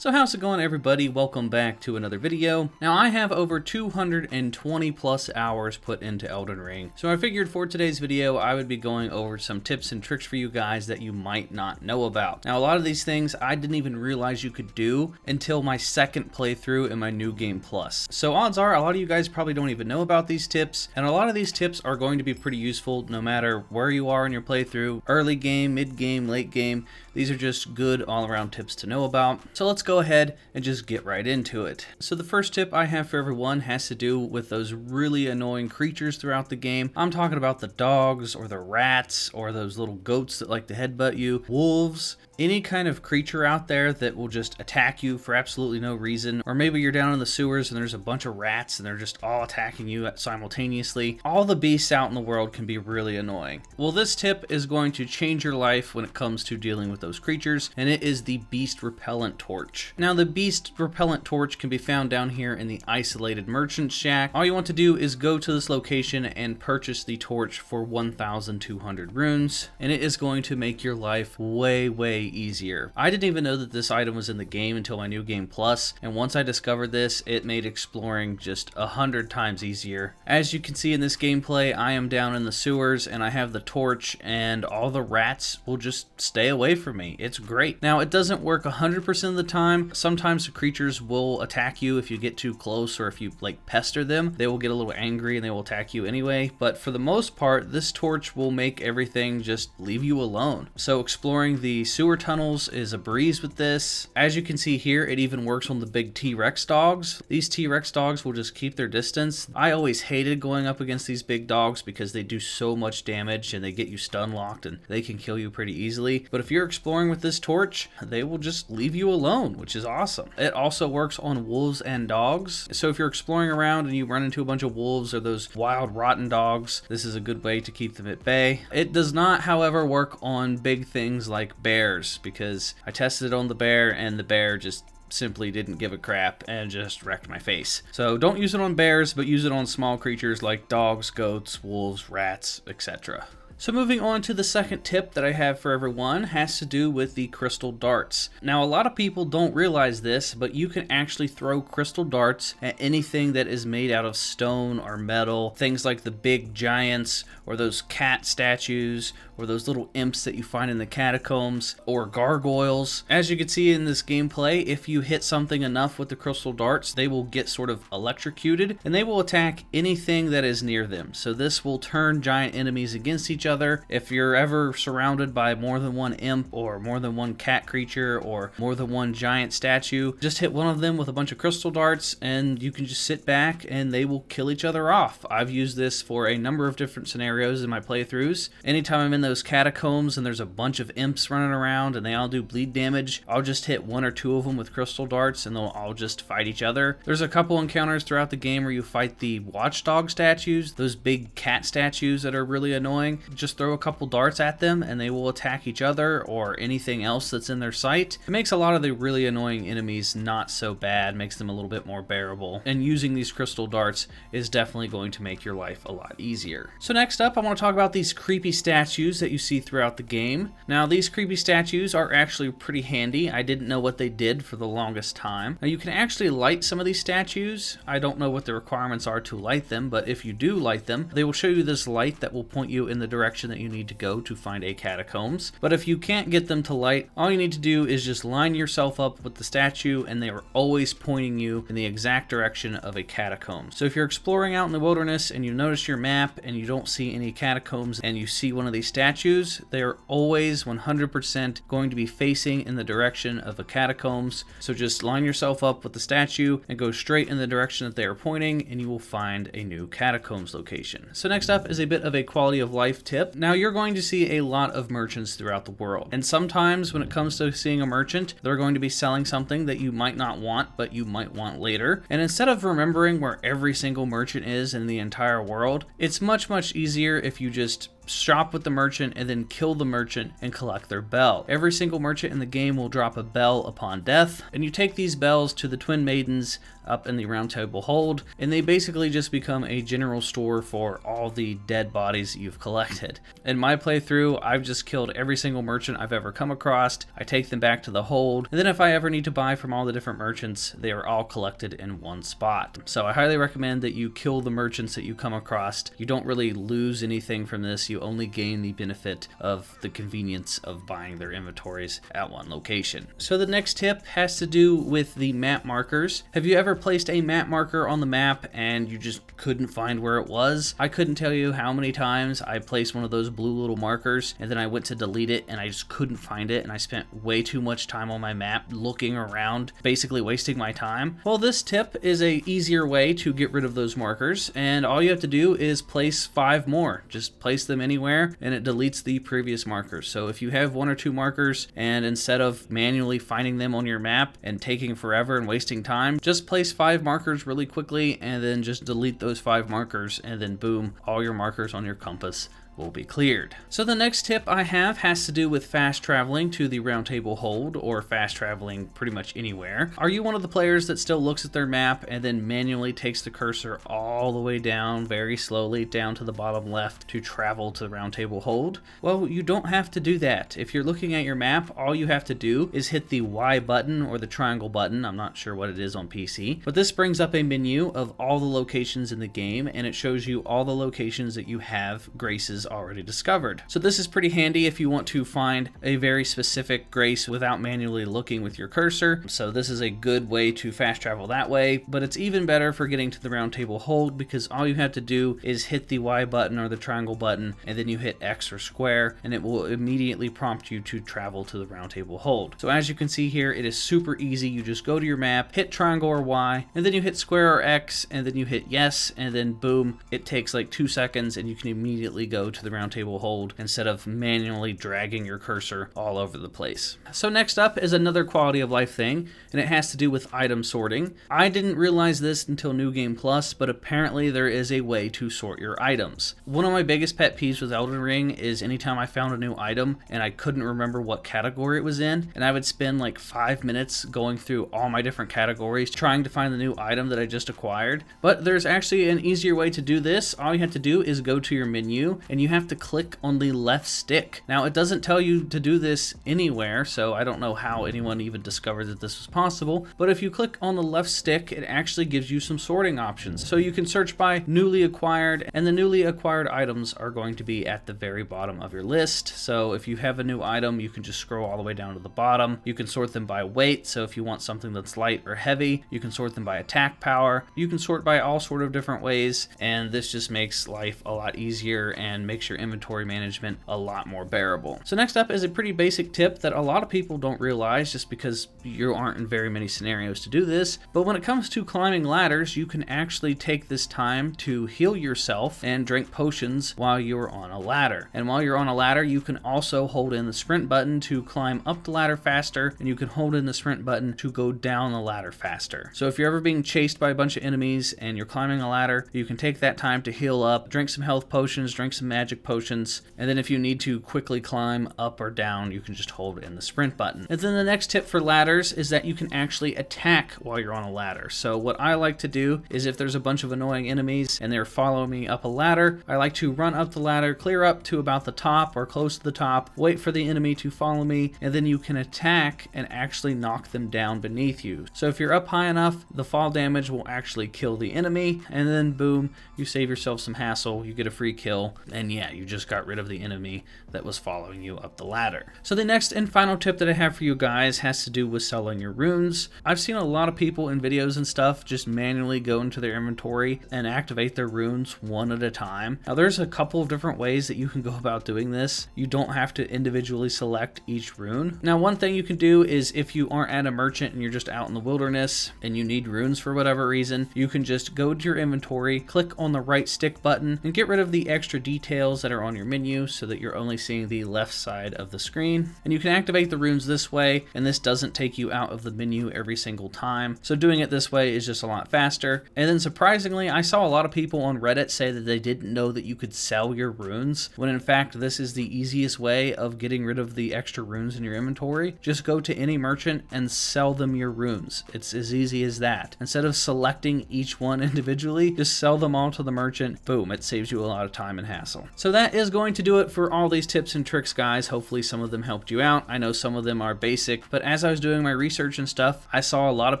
So how's it going, everybody? Welcome back to another video. Now I have over 220 plus hours put into Elden Ring, so I figured for today's video I would be going over some tips and tricks for you guys that you might not know about. Now a lot of these things I didn't even realize you could do until my second playthrough in my New Game Plus. So odds are a lot of you guys probably don't even know about these tips, and a lot of these tips are going to be pretty useful no matter where you are in your playthrough, early game, mid game, late game. These are just good all-around tips to know about. So let's go ahead and just get right into it. So the first tip I have for everyone has to do with those really annoying creatures throughout the game. I'm talking about the dogs or the rats or those little goats that like to headbutt you, wolves, any kind of creature out there that will just attack you for absolutely no reason. Or maybe you're down in the sewers and there's a bunch of rats and they're just all attacking you simultaneously. All the beasts out in the world can be really annoying. Well, this tip is going to change your life when it comes to dealing with those creatures, and it is the Beast Repellent Torch. Now the Beast Repellent Torch can be found down here in the Isolated Merchant Shack. All you want to do is go to this location and purchase the torch for 1,200 runes, and it is going to make your life way easier. I didn't even know that this item was in the game until my New Game Plus, and once I discovered this, it made exploring just 100 times easier. As you can see in this gameplay, I am down in the sewers and I have the torch, and all the rats will just stay away from me. It's great. Now it doesn't work 100% of the time. Sometimes the creatures will attack you if you get too close, or if you like pester them, they will get a little angry and they will attack you anyway. But for the most part, this torch will make everything just leave you alone. So exploring the sewer tunnels is a breeze with this. As you can see here, it even works on the big T-Rex dogs. These T-Rex dogs will just keep their distance. I always hated going up against these big dogs because they do so much damage and they get you stun locked and they can kill you pretty easily. But if you're exploring with this torch, they will just leave you alone, which is awesome. It also works on wolves and dogs. So if you're exploring around and you run into a bunch of wolves or those wild rotten dogs, this is a good way to keep them at bay. It does not, however, work on big things like bears, because I tested it on the bear and the bear just simply didn't give a crap and just wrecked my face. So don't use it on bears, but use it on small creatures like dogs, goats, wolves, rats, etc. So moving on to the second tip that I have for everyone has to do with the crystal darts. Now a lot of people don't realize this, but you can actually throw crystal darts at anything that is made out of stone or metal. Things like the big giants or those cat statues or those little imps that you find in the catacombs or gargoyles. As you can see in this gameplay, if you hit something enough with the crystal darts, they will get sort of electrocuted and they will attack anything that is near them. So this will turn giant enemies against each other. If you're ever surrounded by more than one imp or more than one cat creature or more than one giant statue, just hit one of them with a bunch of crystal darts and you can just sit back and they will kill each other off. I've used this for a number of different scenarios in my playthroughs. Anytime I'm in those catacombs and there's a bunch of imps running around and they all do bleed damage, I'll just hit one or two of them with crystal darts and they'll all just fight each other. There's a couple encounters throughout the game where you fight the watchdog statues, those big cat statues that are really annoying. Just throw a couple darts at them and they will attack each other or anything else that's in their sight. It makes a lot of the really annoying enemies not so bad, makes them a little bit more bearable, and using these crystal darts is definitely going to make your life a lot easier. So next up, I want to talk about these creepy statues that you see throughout the game. Now these creepy statues are actually pretty handy. I didn't know what they did for the longest time. Now you can actually light some of these statues. I don't know what the requirements are to light them, but if you do light them, they will show you this light that will point you in the direction that you need to go to find a catacombs. But if you can't get them to light, all you need to do is just line yourself up with the statue and they are always pointing you in the exact direction of a catacomb. So if you're exploring out in the wilderness and you notice your map and you don't see any catacombs and you see one of these statues, they are always 100% going to be facing in the direction of a catacombs. So just line yourself up with the statue and go straight in the direction that they are pointing and you will find a new catacombs location. So next up is a bit of a quality of life tip. Now you're going to see a lot of merchants throughout the world, and sometimes when it comes to seeing a merchant, they're going to be selling something that you might not want but you might want later. And instead of remembering where every single merchant is in the entire world, it's much easier if you just shop with the merchant and then kill the merchant and collect their bell. Every single merchant in the game will drop a bell upon death, and you take these bells to the Twin Maidens up in the Round Table Hold, and they basically just become a general store for all the dead bodies you've collected. In my playthrough, I've just killed every single merchant I've ever come across. I take them back to the hold, and then if I ever need to buy from all the different merchants, they are all collected in one spot. So I highly recommend that you kill the merchants that you come across. You don't really lose anything from this, you only gain the benefit of the convenience of buying their inventories at one location. So the next tip has to do with the map markers. Have you ever placed a map marker on the map and you just couldn't find where it was? I couldn't tell you how many times I placed one of those blue little markers and then I went to delete it and I just couldn't find it, and I spent way too much time on my map looking around, basically wasting my time. Well, this tip is a easier way to get rid of those markers, and all you have to do is place 5 more. Just place them anywhere and it deletes the previous markers. So if you have 1 or 2 markers and instead of manually finding them on your map and taking forever and wasting time, just place 5 markers really quickly and then just delete those 5 markers, and then boom, all your markers on your compass will be cleared. So the next tip I have has to do with fast traveling to the Round Table Hold, or fast traveling pretty much anywhere. Are you one of the players that still looks at their map and then manually takes the cursor all the way down very slowly down to the bottom left to travel to the Round Table Hold? Well, you don't have to do that. If you're looking at your map, all you have to do is hit the Y button or the triangle button. I'm not sure what it is on PC, but this brings up a menu of all the locations in the game, and it shows you all the locations that you have graces already discovered. So this is pretty handy if you want to find a very specific grace without manually looking with your cursor. So this is a good way to fast travel that way, but it's even better for getting to the Round Table Hold, because all you have to do is hit the Y button or the triangle button, and then you hit X or square, and it will immediately prompt you to travel to the Round Table Hold. So as you can see here, it is super easy. You just go to your map, hit triangle or Y, and then you hit square or X, and then you hit yes, and then boom, it takes like 2 seconds and you can immediately go to the Round Table Hold instead of manually dragging your cursor all over the place. So next up is another quality of life thing, and it has to do with item sorting. I didn't realize this until New Game Plus, but apparently there is a way to sort your items. One of my biggest pet peeves with Elden Ring is anytime I found a new item and I couldn't remember what category it was in, and I would spend like 5 minutes going through all my different categories trying to find the new item that I just acquired. But there's actually an easier way to do this. All you have to do is go to your menu and you have to click on the left stick. Now, it doesn't tell you to do this anywhere, so I don't know how anyone even discovered that this was possible, but if you click on the left stick, it actually gives you some sorting options. So you can search by newly acquired, and the newly acquired items are going to be at the very bottom of your list. So if you have a new item, you can just scroll all the way down to the bottom. You can sort them by weight, so if you want something that's light or heavy, you can sort them by attack power. You can sort by all sort of different ways, and this just makes life a lot easier and makes your inventory management a lot more bearable. So next up is a pretty basic tip that a lot of people don't realize just because you aren't in very many scenarios to do this, but when it comes to climbing ladders, you can actually take this time to heal yourself and drink potions while you're on a ladder. And while you're on a ladder, you can also hold in the sprint button to climb up the ladder faster, and you can hold in the sprint button to go down the ladder faster. So if you're ever being chased by a bunch of enemies and you're climbing a ladder, you can take that time to heal up, drink some health potions, drink some magic potions, and then if you need to quickly climb up or down, you can just hold in the sprint button. And then the next tip for ladders is that you can actually attack while you're on a ladder. So what I like to do is if there's a bunch of annoying enemies and they're following me up a ladder, I like to run up the ladder, clear up to about the top or close to the top, wait for the enemy to follow me, and then you can attack and actually knock them down beneath you. So if you're up high enough, the fall damage will actually kill the enemy, and then boom, you save yourself some hassle, you get a free kill, and yeah, you just got rid of the enemy that was following you up the ladder. So the next and final tip that I have for you guys has to do with selling your runes. I've seen a lot of people in videos and stuff just manually go into their inventory and activate their runes one at a time. Now there's a couple of different ways that you can go about doing this. You don't have to individually select each rune. Now one thing you can do is if you aren't at a merchant and you're just out in the wilderness and you need runes for whatever reason, you can just go to your inventory, click on the right stick button, and get rid of the extra detail details that are on your menu so that you're only seeing the left side of the screen. And you can activate the runes this way, and this doesn't take you out of the menu every single time. So doing it this way is just a lot faster. And then surprisingly, I saw a lot of people on Reddit say that they didn't know that you could sell your runes, when in fact this is the easiest way of getting rid of the extra runes in your inventory. Just go to any merchant and sell them your runes. It's as easy as that. Instead of selecting each one individually, just sell them all to the merchant. Boom, it saves you a lot of time and hassle. So that is going to do it for all these tips and tricks, guys. Hopefully some of them helped you out. I know some of them are basic, but as I was doing my research and stuff, I saw a lot of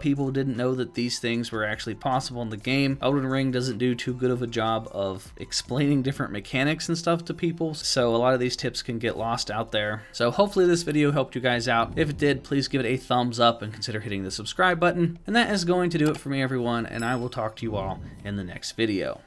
people didn't know that these things were actually possible in the game. Elden Ring doesn't do too good of a job of explaining different mechanics and stuff to people, so a lot of these tips can get lost out there. So hopefully this video helped you guys out. If it did, please give it a thumbs up and consider hitting the subscribe button. And that is going to do it for me, everyone, and I will talk to you all in the next video.